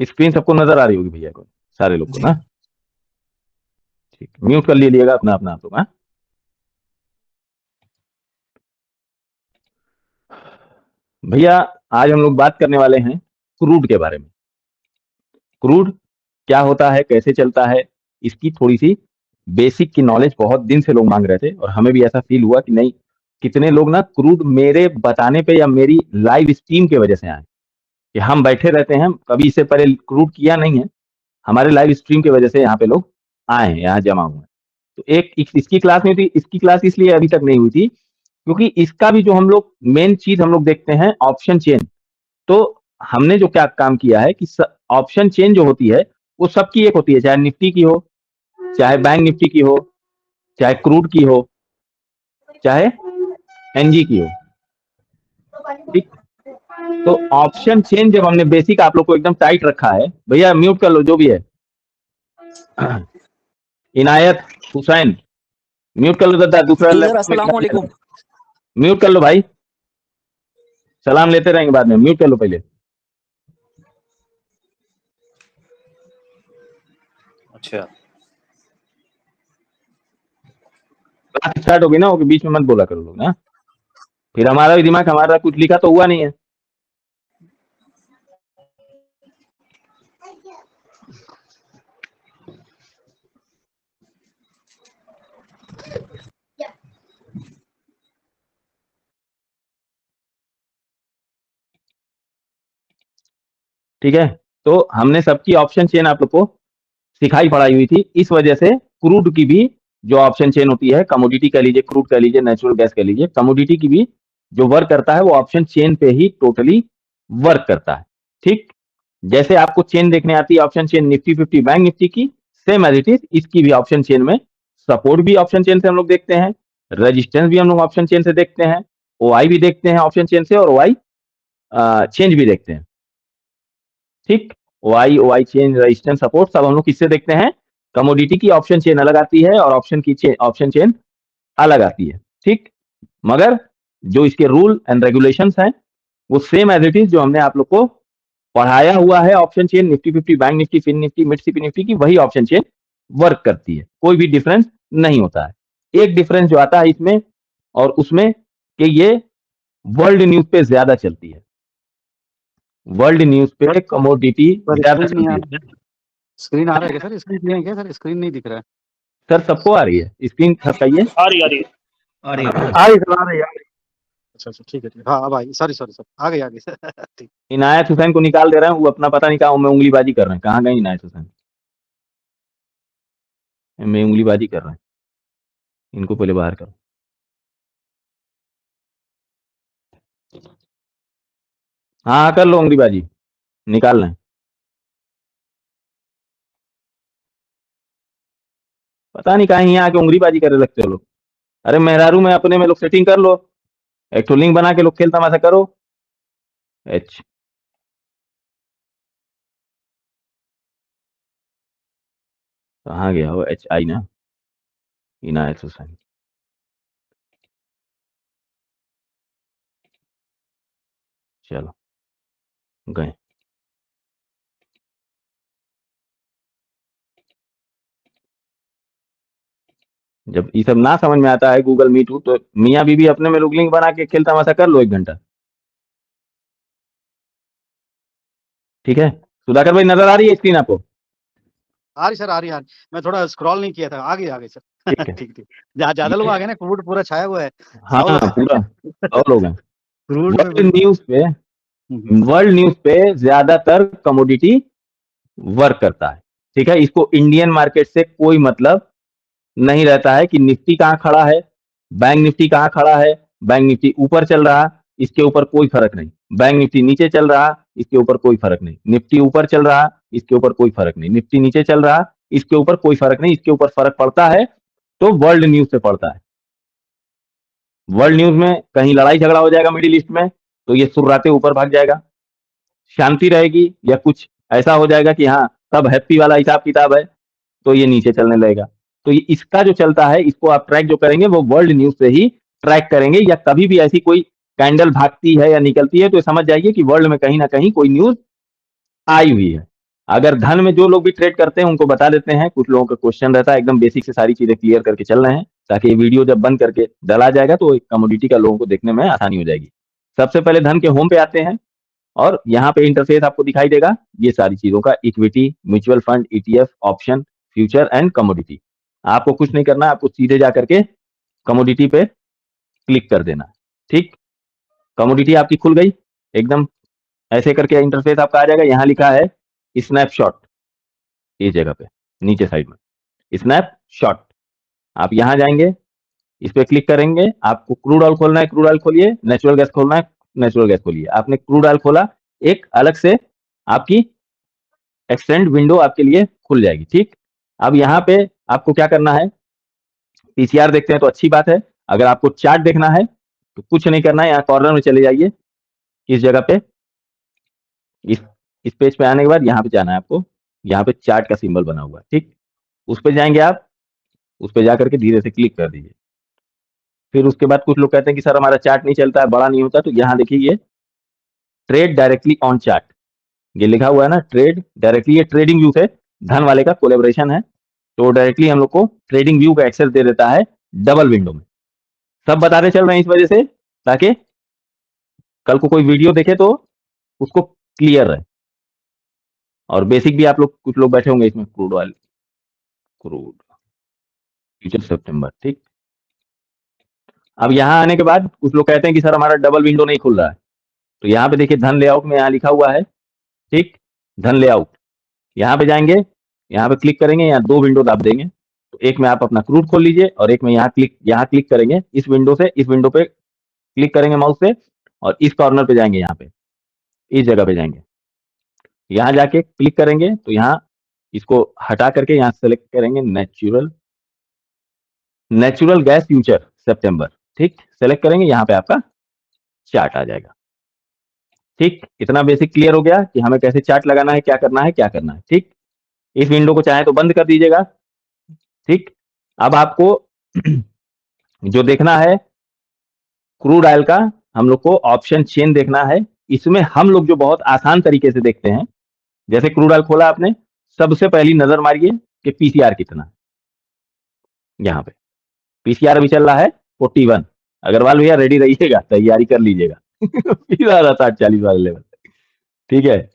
Screen सबको नजर आ रही होगी भैया को, सारे लोग को जी। ना? ठीक, म्यूट कर लीजिएगा अपना अपना आप लोग। हाँ भैया, आज हम लोग बात करने वाले हैं क्रूड के बारे में। क्रूड क्या होता है, कैसे चलता है, इसकी थोड़ी सी बेसिक की नॉलेज बहुत दिन से लोग मांग रहे थे, और हमें भी ऐसा फील हुआ कि नहीं, कितने लोग ना क्रूड मेरे बताने पे या मेरी लाइव स्ट्रीम की वजह से आए, कि हम बैठे रहते हैं, कभी इससे पहले क्रूड किया नहीं है, हमारे लाइव स्ट्रीम की वजह से यहाँ पे लोग आए हैं, यहाँ जमा हुए हैं। तो इसकी क्लास नहीं थी, इसकी क्लास इसलिए अभी तक नहीं हुई थी क्योंकि इसका भी जो हम लोग मेन चीज हम लोग देखते हैं ऑप्शन चेन। तो हमने जो क्या काम किया है कि ऑप्शन चेन जो होती है वो सबकी एक होती है, चाहे निफ्टी की हो, चाहे बैंक निफ्टी की हो, चाहे क्रूड की हो, चाहे एनजी की हो। ठीक, तो ऑप्शन चेन जब हमने बेसिक आप लोग को एकदम टाइट रखा है, भैया म्यूट कर लो जो भी है। इनायत हुसैन, म्यूट कर लो दादा, दूसरा जी सर, लैपटॉप में अस्सलाम काम कर रहा वालेकुम। है। म्यूट कर लो भाई, सलाम लेते रहेंगे बाद में, म्यूट कर लो पहले। अच्छा, क्लास स्टार्ट होगी ना, वो बीच में मत बोला करो लोग ना, फिर हमारा भी दिमाग, हमारा कुछ लिखा तो हुआ नहीं है। ठीक है, तो हमने सबकी ऑप्शन चेन आप लोग को सिखाई पढ़ाई हुई थी, इस वजह से क्रूड की भी जो ऑप्शन चेन होती है, कमोडिटी कह लीजिए, क्रूड कह लीजिए, नेचुरल गैस कह लीजिए, कमोडिटी की भी जो वर्क करता है वो ऑप्शन चेन पे ही टोटली वर्क करता है। ठीक, जैसे आपको चेन देखने आती है option chain Nifty 50 bank Nifty की, सेम एज इट इज इसकी भी ऑप्शन चेन में सपोर्ट भी ऑप्शन चेन से हम लोग देखते हैं, रेजिस्टेंस भी हम लोग ऑप्शन चेन से देखते हैं, ओआई भी देखते हैं ऑप्शन चेन से, और ओआई चेंज भी देखते हैं। ठीक, ओआई चेंज, रेजिस्टेंस, सपोर्ट सब हम लोग किससे देखते हैं? कमोडिटी की ऑप्शन चेन अलग आती है और ऑप्शन चेन अलग आती है। ठीक, मगर जो इसके रूल एंड रेगुलेशंस हैं वो सेम एज इट इज जो हमने आप लोग को पढ़ाया हुआ है, option chain Nifty 50 bank Nifty fin Nifty mid CP Nifty की, वही ऑप्शन चेन वर्क करती है, कोई भी डिफरेंस नहीं होता है। एक डिफरेंस जो आता है इसमें और उसमें कि ये वर्ल्ड न्यूज पे ज्यादा चलती है, वर्ल्ड न्यूज पे कमोडिटी पर ज्यादा स्क्रीन नहीं आ चलती रहा है। स्क्रीन आ रहा है क्या सर? स्क्रीन नहीं है क्या सर? स्क्रीन नहीं दिख रहा है। है। सर सबको आ रही है स्क्रीन, थपकाइए। आ रही आ रही आ रही है। आ रही सर, आ रही, आ रही। अच्छा अच्छा, ठीक है ठीक है। हाँ अब आई, सॉरी सॉरी सर, आ गई आ गई सर। ठीक। इनायत हुसैन को निकाल दे रहे हैं, वो अपना पता नहीं कहाँ में उंगलीबाजी कर रहे हैं, कहाँ गए इनायत हुसैन? में उंगलीबाजी कर रहे हैं, इनको पहले बाहर करो। हाँ हाँ, कर लो उंगलीबाजी, निकाल लें। पता नहीं कहाँ यहाँ आके उंगलीबाजी करे लगते हो लोग। अरे मेहरारू में अपने में लोग सेटिंग कर लो, एक तो लिंक बना के लोग खेल तमाशा करो। एच, कहाँ गया वो एच आई ना, इनायत हुसैन। चलो गए। जब ये सब ना समझ में आता है गूगल मीट तो मियाँ बीबी अपने में लोग लिंक बना के खेल तमाशा कर लो 1 घंटा। ठीक है, सुधाकर भाई नजर आ रही है स्क्रीन आपको? आ रही सर, आ रही आ रही। मैं थोड़ा स्क्रॉल नहीं किया था, आ गई सर। ठीक है, ठीक ठीक। जहाँ ज्यादा लोग आ गए ना, क्रूड पूरा छाया हुआ है। हाँ 100 लोग पूरा, और लोग हैं। क्रूड में वर्ल्ड बिल्कुल। न्यूज पे, वर्ल्ड न्यूज पे ज्यादातर कमोडिटी वर्क करता है। ठीक है, इसको इंडियन मार्केट से कोई मतलब नहीं रहता है कि निफ्टी कहाँ खड़ा है, बैंक निफ्टी कहाँ खड़ा है, बैंक निफ्टी ऊपर चल रहा, इसके ऊपर कोई फर्क नहीं, बैंक निफ्टी नीचे चल रहा, इसके ऊपर कोई फर्क नहीं, निफ्टी ऊपर चल रहा, इसके ऊपर कोई फर्क नहीं, निफ्टी नीचे चल रहा, इसके ऊपर कोई फर्क नहीं। इसके ऊपर फर्क पड़ता है तो वर्ल्ड न्यूज से पड़ता है। वर्ल्ड न्यूज में कहीं लड़ाई झगड़ा हो जाएगा मिडिल ईस्ट में, तो ये सुर्राते ऊपर भाग जाएगा। शांति रहेगी या कुछ ऐसा हो जाएगा कि हाँ सब हैप्पी वाला हिसाब किताब है, तो ये नीचे चलने लगेगा। तो ये इसका जो चलता है, इसको आप ट्रैक जो करेंगे वो वर्ल्ड न्यूज से ही ट्रैक करेंगे, या कभी भी ऐसी कोई कैंडल भागती है या निकलती है तो समझ जाइए कि वर्ल्ड में कहीं ना कहीं कोई न्यूज आई हुई है। अगर धन में जो लोग भी ट्रेड करते हैं उनको बता देते हैं, कुछ लोगों का क्वेश्चन रहता है, एकदम बेसिक से सारी चीजें क्लियर करके चल रहे हैं, ताकि ये वीडियो जब बंद करके डला जाएगा तो कमोडिटी का लोगों को देखने में आसानी हो जाएगी। सबसे पहले धन के होम पे आते हैं और यहाँ पे इंटरफेस आपको दिखाई देगा ये सारी चीजों का, equity, mutual fund, ETF, option, future and commodity. आपको कुछ नहीं करना, आपको सीधे जा करके कमोडिटी पे क्लिक कर देना। ठीक, कमोडिटी आपकी खुल गई एकदम ऐसे करके, इंटरफेस आपका आ जाएगा। यहाँ लिखा है स्नैपशॉट, इस जगह पे नीचे साइड में स्नैपशॉट। आप यहाँ जाएंगे, इस पे क्लिक करेंगे, आपको क्रूड ऑयल खोलना है, क्रूड ऑयल खोलिए, नेचुरल गैस खोलना है, नेचुरल गैस खोलिए। आपने क्रूड ऑयल खोला, एक अलग से आपकी एक्सटेंड विंडो आपके लिए खुल जाएगी। ठीक, अब यहाँ पे आपको क्या करना है, पीसीआर देखते हैं तो अच्छी बात है। अगर आपको चार्ट देखना है तो कुछ नहीं करना है, यहाँ कॉर्नर में चले जाइए, इस जगह पे, इस पेज पे आने के बाद यहाँ पे जाना है आपको, यहाँ पे चार्ट का सिंबल बना हुआ है। ठीक, उस पे जाएंगे आप, उस पे जाकर के धीरे से क्लिक कर दीजिए। फिर उसके बाद कुछ लोग कहते हैं कि सर हमारा चार्ट नहीं चलता है, बड़ा नहीं होता, तो यहाँ देखिए ये ट्रेड डायरेक्टली ऑन चार्ट, ये लिखा हुआ है ना, ट्रेड डायरेक्टली, ये ट्रेडिंग व्यू से धन वाले का कोलेबोरेशन है, तो डायरेक्टली हम लोग को ट्रेडिंग व्यू का एक्सेस दे देता है डबल विंडो में। सब बताते चल रहे हैं इस वजह से, ताकि कल को कोई वीडियो देखे तो उसको क्लियर रहे। और बेसिक भी आप लोग, कुछ लोग बैठे होंगे इसमें, क्रूड ऑयल, क्रूड फ्यूचर सितंबर। ठीक, अब यहाँ आने के बाद कुछ लोग कहते हैं कि सर हमारा डबल विंडो नहीं खुल रहा है, तो यहाँ पे देखिए धन लेआउट में यहाँ लिखा हुआ है, ठीक, धन लेआउट, यहाँ पे जाएंगे, यहाँ पे क्लिक करेंगे, यहाँ दो विंडो दाब देंगे, तो एक में आप अपना क्रूड खोल लीजिए और एक में यहाँ क्लिक करेंगे, इस विंडो से इस विंडो पे क्लिक करेंगे माउस से और इस कॉर्नर पे जाएंगे, यहाँ पे इस जगह पे जाएंगे, यहाँ जाके क्लिक करेंगे तो यहाँ इसको हटा करके यहाँ सेलेक्ट करेंगे नेचुरल गैस फ्यूचर सितंबर। ठीक, सेलेक्ट करेंगे, यहाँ पे आपका चार्ट आ जाएगा। ठीक, इतना बेसिक क्लियर हो गया कि हमें कैसे चार्ट लगाना है, क्या करना है, क्या करना है। ठीक, इस विंडो को चाहे तो बंद कर दीजिएगा। ठीक, अब आपको जो देखना है क्रूड ऑयल का, हम लोग को ऑप्शन चेन देखना है। इसमें हम लोग जो बहुत आसान तरीके से देखते हैं, जैसे क्रूड ऑयल खोला आपने, सबसे पहली नजर मारिए कि पीसीआर कितना है। यहाँ पे पीसीआर अभी चल रहा है 41। अग्रवाल भैया रेडी रहिएगा, तैयारी कर लीजिएगा 60-40 वाले लेवल। ठीक है,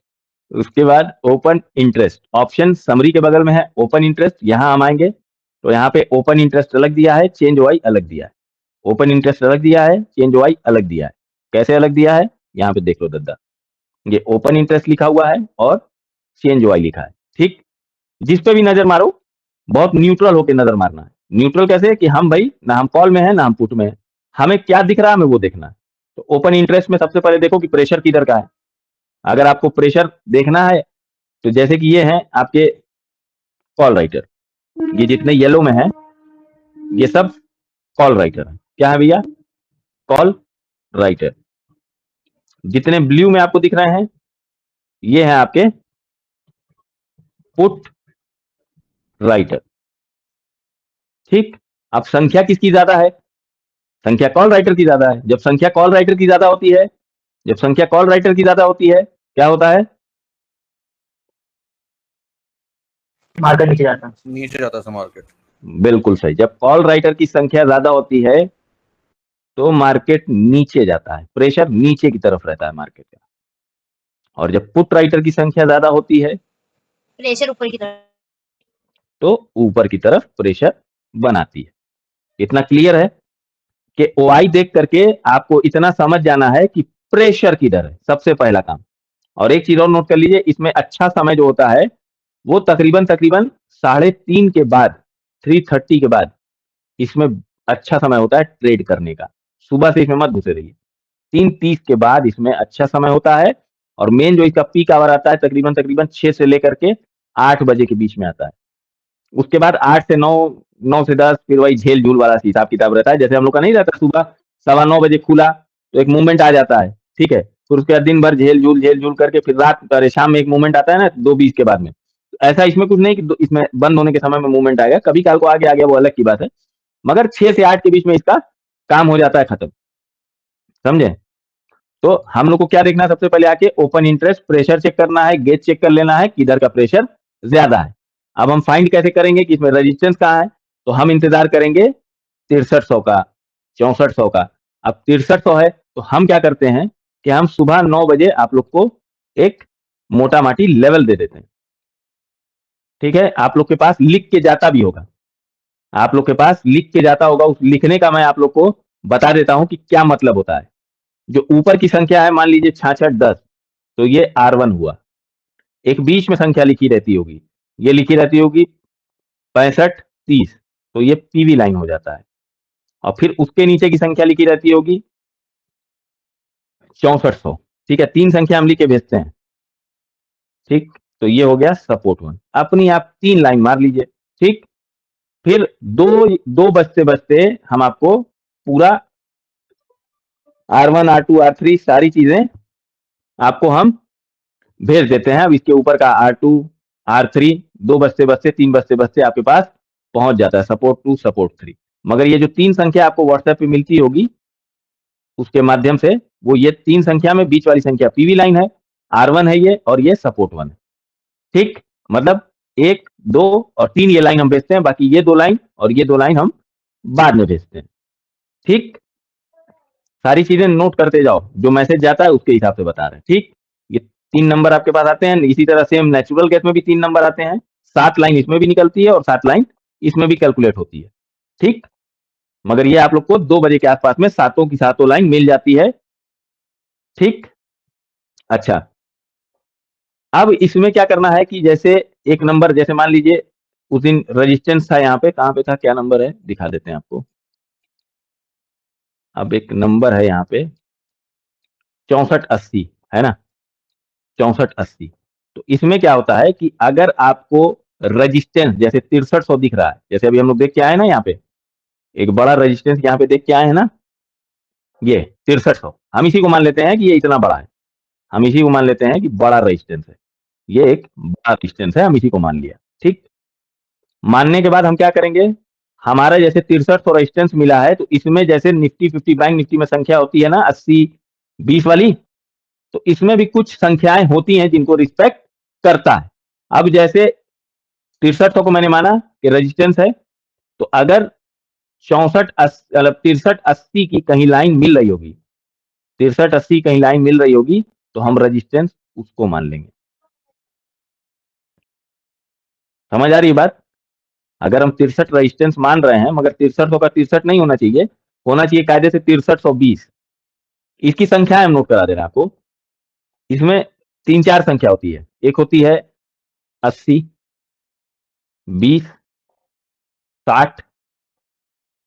उसके बाद ओपन इंटरेस्ट, ऑप्शन समरी के बगल में है ओपन इंटरेस्ट। यहाँ हम आएंगे तो यहाँ पे ओपन इंटरेस्ट अलग दिया है, चेंज वाई अलग दिया है। ओपन इंटरेस्ट अलग दिया है, चेंज वाई अलग दिया है। कैसे अलग दिया है, यहाँ पे देख लो दद्दा, ये ओपन इंटरेस्ट लिखा हुआ है और चेंज वाई लिखा है। ठीक, जिस पे भी नजर मारो बहुत न्यूट्रल होकर नजर मारना है। न्यूट्रल कैसे कि हम भाई ना हम कॉल में है ना हम पुट में है, हमें क्या दिख रहा है हमें वो देखना है। तो ओपन इंटरेस्ट में सबसे पहले देखो कि प्रेशर किधर का है। अगर आपको प्रेशर देखना है तो जैसे कि ये है आपके कॉल राइटर, ये जितने येलो में है ये सब कॉल राइटर है। क्या है भैया, कॉल राइटर। जितने ब्लू में आपको दिख रहे हैं ये है आपके पुट राइटर। ठीक, अब संख्या किसकी ज्यादा है, संख्या कॉल राइटर की ज्यादा है। जब संख्या कॉल राइटर की ज्यादा होती है, जब संख्या कॉल राइटर की ज्यादा होती है क्या होता है, मार्केट नीचे जाता है, नीचे जाता है मार्केट। बिल्कुल सही। जब कॉल राइटर की संख्या ज्यादा होती है तो मार्केट नीचे जाता है, प्रेशर नीचे की तरफ रहता है मार्केट का। और जब पुट राइटर की संख्या ज्यादा होती है प्रेशर ऊपर की तरफ, तो ऊपर की तरफ प्रेशर बनाती है। इतना क्लियर है कि ओआई देख करके आपको इतना समझ जाना है कि प्रेशर किधर है, सबसे पहला काम। और एक चीज और नोट कर लीजिए, इसमें अच्छा समय जो होता है वो तकरीबन 3:30 के बाद, 3:30 के बाद इसमें अच्छा समय होता है ट्रेड करने का। सुबह से इसमें मत घुसे रहिए, 3:30 के बाद इसमें अच्छा समय होता है। और मेन जो इसका पीक आवर आता है तकरीबन 6 से लेकर के 8 बजे के बीच में आता है। उसके बाद 8 से 9, 9 से 10 फिर वही झेल झूल वाला हिसाब किताब रहता है। जैसे हम लोग का नहीं रहता, सुबह 9:15 बजे खुला तो एक मूवमेंट आ जाता है, ठीक है, फिर उसके बाद दिन भर झेल झूल करके फिर रात अरे शाम में एक मूवमेंट आता है ना 2:20 के बाद में। ऐसा इसमें कुछ नहीं कि इसमें बंद होने के समय में मूवमेंट आएगा, कभी काल को आगे आ गया वो अलग की बात है, मगर 6 से 8 के बीच में इसका काम हो जाता है खत्म, समझे। तो हम लोग को क्या देखना है, सबसे पहले आके ओपन इंटरेस्ट प्रेशर चेक करना है, गेज चेक कर लेना है किधर का प्रेशर ज्यादा है। अब हम फाइंड कैसे करेंगे कि इसमें रेजिस्टेंस कहाँ है, तो हम इंतजार करेंगे 6300 का, 6400 का। अब 6300 है तो हम क्या करते हैं कि हम सुबह 9 बजे आप लोग को एक मोटा माटी लेवल दे देते हैं। ठीक है, आप लोग के पास लिख के जाता भी होगा, आप लोग के पास लिख के जाता होगा, उस लिखने का मैं आप लोग को बता देता हूं कि क्या मतलब होता है। जो ऊपर की संख्या है मान लीजिए 66 10, तो ये R1 हुआ। एक बीच में संख्या लिखी रहती होगी, ये लिखी रहती होगी 65 30, तो ये पीवी लाइन हो जाता है। और फिर उसके नीचे की संख्या लिखी रहती होगी 6400। ठीक है, 3 संख्या हम लिख के भेजते हैं। ठीक, तो ये हो गया सपोर्ट 1। अपनी आप 3 लाइन मार लीजिए। ठीक, फिर दो बजते बजते हम आपको पूरा R1 R2 R3 सारी चीजें आपको हम भेज देते हैं। अब इसके ऊपर का R2 R3 2 बजते बजते 3 बजते बजते आपके पास पहुंच जाता है सपोर्ट 2 सपोर्ट 3। मगर ये जो 3 संख्या आपको व्हाट्सएप पे मिलती होगी उसके माध्यम से, वो ये 3 संख्या में बीच वाली संख्या पीवी लाइन है, R1 है ये, और ये सपोर्ट 1 है। ठीक, मतलब 1 2 और 3 ये लाइन हम भेजते हैं, बाकी ये 2 लाइन और ये 2 लाइन हम बाद में भेजते हैं। ठीक, सारी चीजें नोट करते जाओ, जो मैसेज जाता है उसके हिसाब से बता रहे हैं। ठीक, ये 3 नंबर आपके पास आते हैं। इसी तरह सेम नेचुरल गैस में भी 3 नंबर आते हैं, 7 लाइन इसमें भी निकलती है और 7 लाइन इसमें भी कैलकुलेट होती है। ठीक, मगर ये आप लोग को 2 बजे के आसपास में सातों की सातों लाइन मिल जाती है। ठीक, अच्छा, अब इसमें क्या करना है कि जैसे एक नंबर, जैसे मान लीजिए उस दिन रेजिस्टेंस था यहाँ पे, कहाँ पे था, क्या नंबर है दिखा देते हैं आपको। अब एक नंबर है यहाँ पे 6480 है ना, 6480। तो इसमें क्या होता है कि अगर आपको रेजिस्टेंस जैसे 6300 दिख रहा है, जैसे अभी हम लोग देख के आए ना, यहाँ पे एक बड़ा रेजिस्टेंस यहाँ पे देख के आए हैं ना, ये 6300, हम इसी को मान लेते हैं कि ये इतना बड़ा है, हम इसी को मान लेते हैं कि बड़ा रेजिस्टेंस है, ये एक बड़ा रेजिस्टेंस है, हम इसी को मान लिया। ठीक, मानने के बाद हम क्या करेंगे, हमारा जैसे 6300 रेजिस्टेंस मिला है, तो इसमें जैसे निफ्टी 50 बैंक निफ्टी में संख्या होती है ना 80 20 वाली, तो इसमें भी कुछ संख्याएं होती हैं जिनको रिस्पेक्ट करता है। अब जैसे 6300 को मैंने माना कि रेजिस्टेंस है, तो अगर 63 80 की कहीं लाइन मिल रही होगी, 63 80 कहीं लाइन मिल रही होगी, तो हम रेजिस्टेंस उसको मान लेंगे। समझ आ रही है बात? अगर हम 63 रेजिस्टेंस मान रहे हैं, मगर 6300 का 63 नहीं होना चाहिए, होना चाहिए कायदे से 6320। इसकी संख्या हम नोट करा दे रहे हैं आपको। इसमें 3-4 संख्या होती है, एक होती है 80 20 60।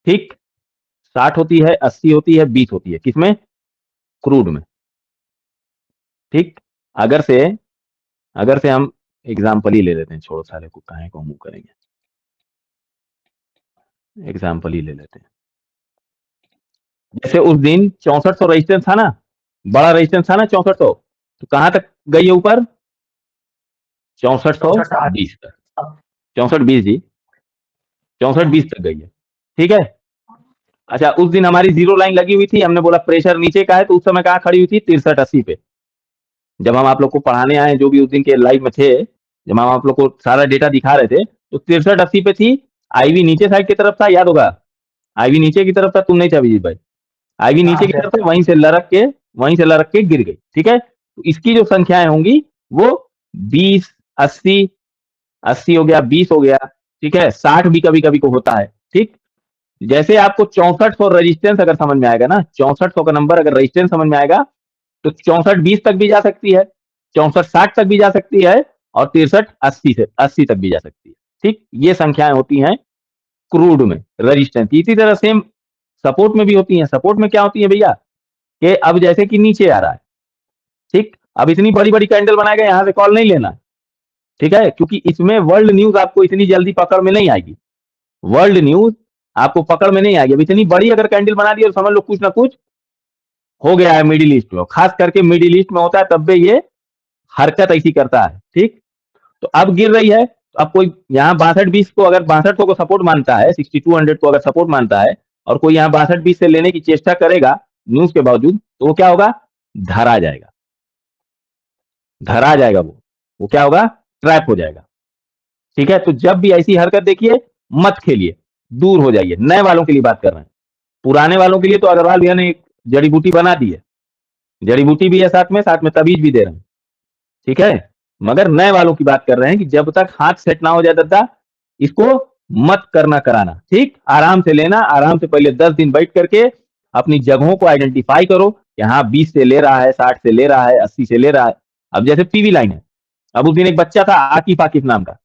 ठीक, 60 होती है, 80 होती है, 20 होती है, किसमें, क्रूड में। ठीक, अगर से हम एग्जाम्पल ही ले लेते हैं, छोड़ो सारे को, काहे को मूव करेंगे, एग्जाम्पल ही ले लेते हैं। जैसे उस दिन 6400 रेजिस्टेंस था ना, बड़ा रेजिस्टेंस था ना 6400, तो कहां तक गई है ऊपर, 6420 तक, 6420 जी, 6420 तक गई है। ठीक है, अच्छा, उस दिन हमारी जीरो लाइन लगी हुई थी, हमने बोला प्रेशर नीचे का है, तो उस समय कहां खड़ी हुई थी, 63 80 पे। जब हम आप लोग को पढ़ाने आए, जो भी उस दिन के लाइव में थे, जब हम आप लोग को सारा डेटा दिखा रहे थे, तो 63 80 पे थी। आईवी नीचे साइड की तरफ था, याद होगा, आईवी नीचे की तरफ था, तुम नहीं था अभिजीत भाई, आईवी नीचे की तरफ था, वहीं से लड़क के गिर गई। ठीक है, तो इसकी जो संख्याएं होंगी वो 20 80 80 हो गया, 20 हो गया। ठीक है, 60 भी कभी कभी को होता है। ठीक, जैसे आपको 6400 रेजिस्टेंस अगर समझ में आएगा ना, 6400 का नंबर अगर रेजिस्टेंस समझ में आएगा, तो 64 20 तक भी जा सकती है, 64 60 तक भी जा सकती है, और 63 80 तक भी जा सकती है। ठीक, ये संख्याएं होती हैं क्रूड में रेजिस्टेंस। इसी तरह सेम सपोर्ट में भी होती हैं। सपोर्ट में क्या होती है भैया, कि अब जैसे कि नीचे आ रहा है, ठीक, अब इतनी बड़ी बड़ी कैंडल बनाएगा, यहां से कॉल नहीं लेना। ठीक है, क्योंकि इसमें वर्ल्ड न्यूज आपको इतनी जल्दी पकड़ में नहीं आएगी, वर्ल्ड न्यूज आपको पकड़ में नहीं आएगी। अब इतनी बड़ी अगर कैंडल बना दी और समझ लो कुछ ना कुछ हो गया है मिडिल ईस्ट में, खास करके मिडिल ईस्ट में होता है, तब भी ये हरकत ऐसी करता है। ठीक, तो अब गिर रही है, तो अब कोई यहाँ 62-20 को अगर 6200 को सपोर्ट मानता है, 6200 को अगर सपोर्ट मानता है, और कोई यहाँ 62-20 से लेने की चेष्टा करेगा न्यूज के बावजूद, तो वो क्या होगा, धरा जाएगा, धरा जाएगा, वो क्या होगा, ट्रैप हो जाएगा। ठीक है, तो जब भी ऐसी हरकत देखिए मत खेलिए, दूर हो जाइए। नए वालों के लिए बात कर रहे हैं, पुराने वालों के लिए तो अग्रवाल भैया ने एक जड़ी बूटी बना दी है, जड़ी बूटी भी है साथ में तबीज भी दे रहे हैं। ठीक है, मगर नए वालों की बात कर रहे हैं कि जब तक हाथ सेट ना हो जाए दद्दा, इसको मत करना कराना। ठीक, आराम से लेना, आराम से पहले 10 दिन बैठ करके अपनी जगहों को आइडेंटिफाई करो, यहाँ 20 से ले रहा है, 60 से ले रहा है, 80 से ले रहा है। अब जैसे पीवी लाइन है, अब उस दिन एक बच्चा था आकिफ नाम का,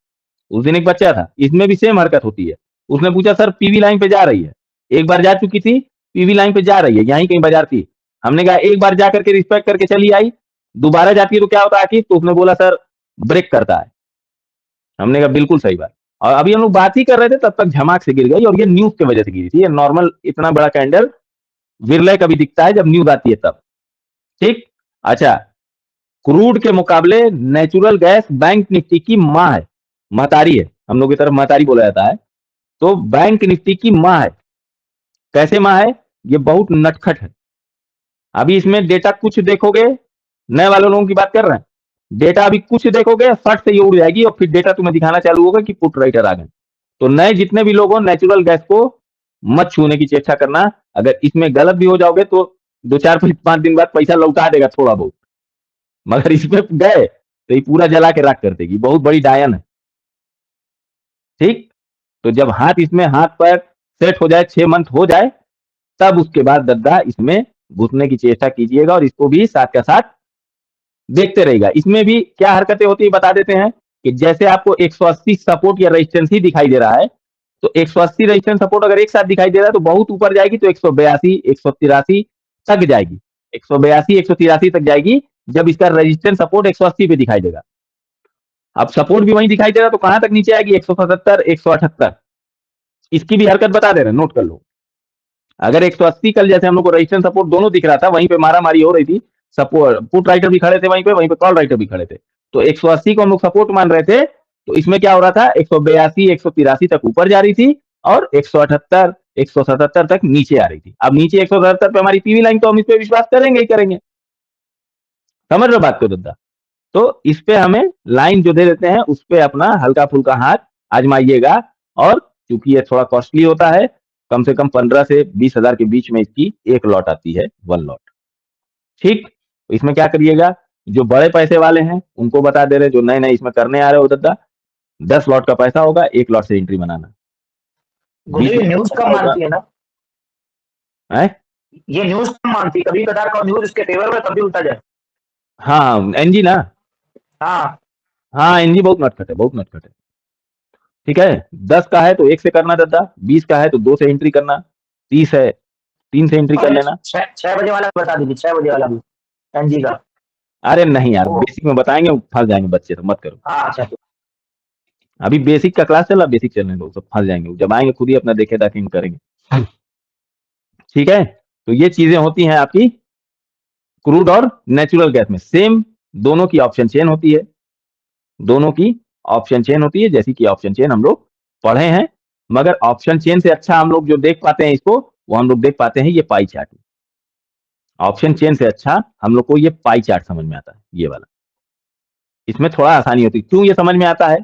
उस दिन एक बच्चा था, इसमें भी सेम हरकत होती है। उसने पूछा सर पीवी लाइन पे जा रही है, एक बार जा चुकी थी, पीवी लाइन पे जा रही है, यहीं कहीं बाजार थी। हमने कहा एक बार जा करके रिस्पेक्ट करके चली आई, दोबारा जाती है तो क्या होता है आकिफ? तो उसने बोला सर ब्रेक करता है। हमने कहा बिल्कुल सही बात। और अभी हम लोग बात ही कर रहे थे तब तक झमाक से गिर गई, और ये न्यूज की वजह से गिरी थी। ये नॉर्मल इतना बड़ा कैंडल विरले कभी दिखता है जब न्यूज आती है तब। ठीक, अच्छा, क्रूड के मुकाबले नेचुरल गैस बैंक निफ्टी की मां है, महतारी है, हम लोग की तरफ महतारी बोला जाता है, तो बैंक निफ्टी की मां है। कैसे मां है? ये बहुत नटखट है। अभी इसमें डेटा कुछ देखोगे, नए वाले लोगों की बात कर रहे हैं, डेटा अभी कुछ देखोगे फट से ये उड़ जाएगी, और फिर डेटा तुम्हें दिखाना चालू होगा कि पुट राइटर आ गए। तो नए जितने भी लोग हो, नेचुरल गैस को मत छूने की चेष्टा करना। अगर इसमें गलत भी हो जाओगे तो 2-4-5 दिन बाद पैसा लौटा देगा थोड़ा बहुत, मगर इसमें गए तो ये पूरा जला के राख कर देगी, बहुत बड़ी डायन है। ठीक, तो जब हाथ पर सेट हो जाए, 6 मंथ हो जाए, तब उसके बाद दद्दा इसमें घुसने की चेष्टा कीजिएगा, और इसको भी साथ का साथ देखते रहेगा। इसमें भी क्या हरकतें होती है बता देते हैं कि जैसे आपको 180 सपोर्ट या रेजिस्टेंस ही दिखाई दे रहा है, तो 180 रेजिस्टेंस सपोर्ट अगर एक साथ दिखाई दे रहा है तो बहुत ऊपर जाएगी, तो 182 183 तक जाएगी, 182 183 तक जाएगी जब इसका रेजिस्टेंस सपोर्ट 180 पे दिखाई देगा। अब सपोर्ट भी वहीं दिखाई दे रहा, तो कहां तक नीचे आएगी? 177 178। इसकी भी हरकत बता दे रहे हैं, नोट कर लो। अगर 180 कल जैसे हम लोग को रेजिस्टेंस सपोर्ट दोनों दिख रहा था, वहीं पे मारा मारी हो रही थी, सपोर्ट पुट राइटर भी खड़े थे वहीं पे कॉल राइटर भी खड़े थे, तो 180 को हम लोग सपोर्ट मान रहे थे, तो इसमें क्या हो रहा था, 182 183 तक ऊपर जा रही थी, और 178 177 तक नीचे आ रही थी। अब नीचे 177 पे हमारी पीवी लाइन, तो हम इस पे विश्वास करेंगे ही करेंगे। समझ रहे बात को दद्दा? तो इस पे हमें लाइन जो दे देते हैं उस पे अपना हल्का फुल्का हाथ आजमाइएगा, और चूंकि ये थोड़ा कॉस्टली होता है, कम से कम 15 से 20 हजार के बीच में इसकी एक लॉट आती है, 1 लॉट। ठीक, तो इसमें क्या करिएगा, जो बड़े पैसे वाले हैं उनको बता दे रहे, जो नए नए इसमें करने आ रहे हो दद्दा, 10 लॉट का पैसा होगा, 1 लॉट से एंट्री बनाना। ये न्यूज कम मानती है ना, है? ये न्यूज कम मानती है, कभी कदार का न्यूज इसके फेवर में कभी उल्टा जाए। हाँ एनजी ना, हाँ एनजी बहुत नटखट है, बहुत नटखट है। ठीक है, 10 का है तो 1 से करना दद्दा, 20 का है तो 2 से एंट्री करना, 30 है 3 से एंट्री कर लेना। 6 बजे वाला बता दीजिए, 6 बजे वाला भी एनजी का। अरे नहीं यार, बेसिक में बताएंगे, फंस जाएंगे बच्चे, तो मत करो। अच्छा, अभी बेसिक का क्लास चल रहा, बेसिक चलने दो, सब फंस जाएंगे, जब आएंगे खुद ही अपना देखे दाखिल करेंगे। ठीक है, तो ये चीजें होती हैं आपकी क्रूड और नेचुरल गैस में। सेम दोनों की ऑप्शन चेन होती है, दोनों की ऑप्शन चेन होती है, जैसी कि ऑप्शन चेन हम लोग पढ़े हैं, मगर ऑप्शन चेन से अच्छा हम लोग जो देख पाते हैं इसको, वो हम लोग देख पाते हैं ये पाई चार्ट। ऑप्शन चेन से अच्छा हम लोग को ये पाई चार्ट समझ में आता है, ये वाला। इसमें थोड़ा आसानी होती है। क्यों ये समझ में आता है?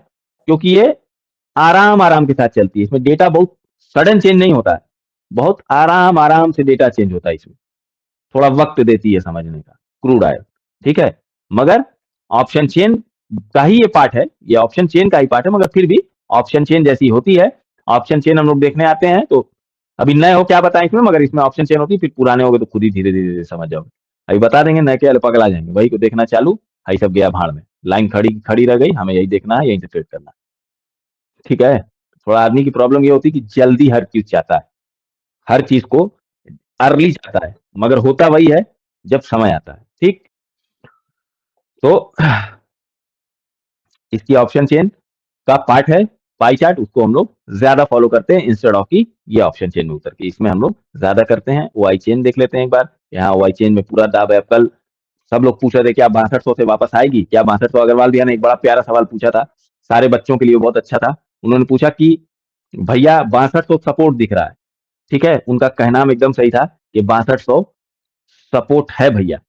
क्योंकि ये आराम आराम के साथ चलती है, इसमें डेटा बहुत सडन चेंज नहीं होता है, बहुत आराम आराम से डेटा चेंज होता है, इसमें थोड़ा वक्त देती है समझने का, क्रूड आयल। ठीक है, मगर ऑप्शन चेन का ही ये पार्ट है, ये ऑप्शन चेन का ही पार्ट है, मगर फिर भी ऑप्शन चेन जैसी होती है। ऑप्शन चेन हम लोग देखने आते हैं, तो अभी नए हो क्या बताएं इसमें, मगर इसमें ऑप्शन चेन होती है, फिर पुराने हो गए तो खुद ही धीरे धीरे समझ जाओगे। अभी बता देंगे, नए के पगला जाएंगे, वही को देखना चालू, भाई सब गया भाड़ में, लाइन खड़ी रह गई, हमें यही देखना है, यही से ट्रेड करना है। ठीक है, थोड़ा आदमी की प्रॉब्लम ये होती है कि जल्दी हर चीज चाहता है, हर चीज को अर्ली चाहता है, मगर होता वही है जब समय आता है। ठीक, तो इसकी ऑप्शन चेन का पार्ट है पाई चार्ट, उसको हम लोग ज्यादा फॉलो करते हैं इंस्टेड ऑफ की ये ऑप्शन चेन में उतर के, इसमें हम लोग ज्यादा करते हैं। वाई चेन देख लेते हैं एक बार, यहाँ वाई चेन में पूरा दाब है। कल सब लोग पूछ रहे थे क्या 6200 से वापस आएगी क्या 6200? अग्रवाल भैया ने एक बड़ा प्यारा सवाल पूछा था, सारे बच्चों के लिए बहुत अच्छा था। उन्होंने पूछा कि भैया 6200 सपोर्ट दिख रहा है। ठीक है, उनका कहना एकदम सही था कि 6200 सपोर्ट है भैया,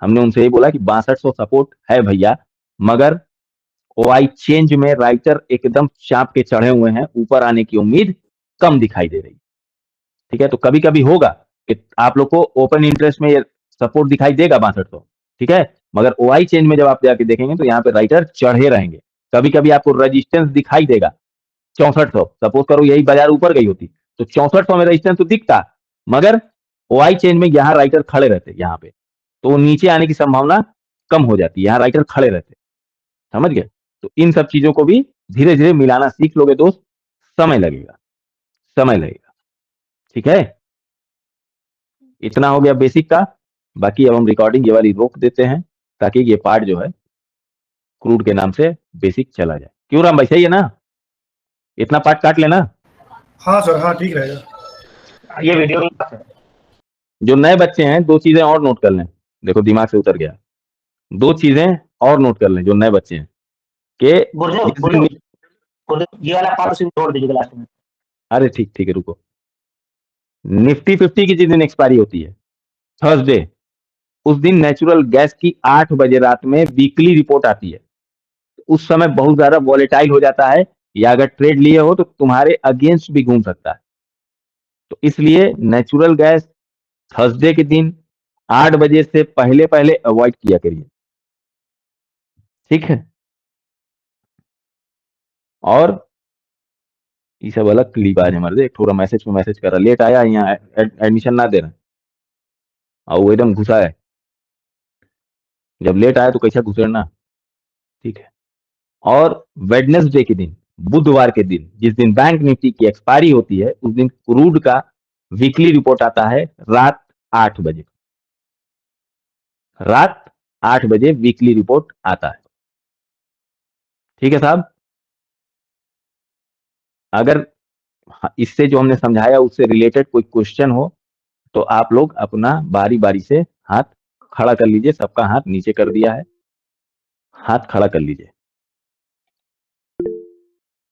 हमने उनसे ये बोला कि 6200 सपोर्ट है भैया, मगर ओआई चेंज में राइटर एकदम चाप के चढ़े हुए हैं, ऊपर आने की उम्मीद कम दिखाई दे रही। ठीक है, तो कभी कभी होगा कि आप लोग को ओपन इंटरेस्ट में ये सपोर्ट दिखाई देगा 6200, ठीक है, मगर ओआई चेंज में जब आप जाके देखेंगे तो यहाँ पे राइटर चढ़े रहेंगे। कभी कभी आपको रेजिस्टेंस दिखाई देगा 6400, सपोज करो यही बाजार ऊपर गई होती तो 6400 में रेजिस्टेंस तो दिखता, मगर ओआई चेंज में यहाँ राइटर खड़े रहते, यहाँ पे तो वो नीचे आने की संभावना कम हो जाती है, यहाँ राइटर खड़े रहते। समझ गए? तो इन सब चीजों को भी धीरे धीरे मिलाना सीख लोगे दोस्त, समय लगेगा, समय लगेगा। ठीक है, इतना हो गया बेसिक का। बाकी अब हम रिकॉर्डिंग ये वाली रोक देते हैं ताकि ये पार्ट जो है क्रूड के नाम से बेसिक चला जाए। क्यों राम भाई, सही है ना? इतना पार्ट काट लेना। हाँ सर, हाँ ठीक रहेगा। ये वीडियो जो नए बच्चे हैं 2 चीजें और नोट कर लें, देखो दिमाग से उतर गया। 2 चीजें और नोट कर लें जो नए बच्चे हैं कि ये वाला पार्ट उसी में छोड़ दीजिएगा लास्ट में। अरे ठीक है, रुको। निफ्टी 50 की जिस दिन एक्सपायरी होती है थर्सडे, उस दिन नेचुरल गैस की 8 बजे रात में वीकली रिपोर्ट आती है। उस समय बहुत ज्यादा वॉलेटाइल हो जाता है, या अगर ट्रेड लिए हो तो तुम्हारे अगेंस्ट भी घूम सकता है। तो इसलिए नेचुरल गैस थर्सडे के दिन 8 बजे से पहले पहले अवॉइड किया करिए। ठीक है, और ये सब अलग क्लिप आज हमारे एक थोड़ा मैसेज पे मैसेज कर रहा, लेट आया यहाँ एडमिशन ना दे रहा, और वो एकदम घुसा है। जब लेट आया तो कैसा घुसेड़ना। ठीक है, और वेडनेसडे के दिन, बुधवार के दिन, जिस दिन बैंक निफ्टी की एक्सपायरी होती है, उस दिन क्रूड का वीकली रिपोर्ट आता है रात 8 बजे। रात 8 बजे वीकली रिपोर्ट आता है। ठीक है साहब, अगर इससे जो हमने समझाया उससे रिलेटेड कोई क्वेश्चन हो तो आप लोग अपना बारी बारी से हाथ खड़ा कर लीजिए। सबका हाथ नीचे कर दिया है, हाथ खड़ा कर लीजिए।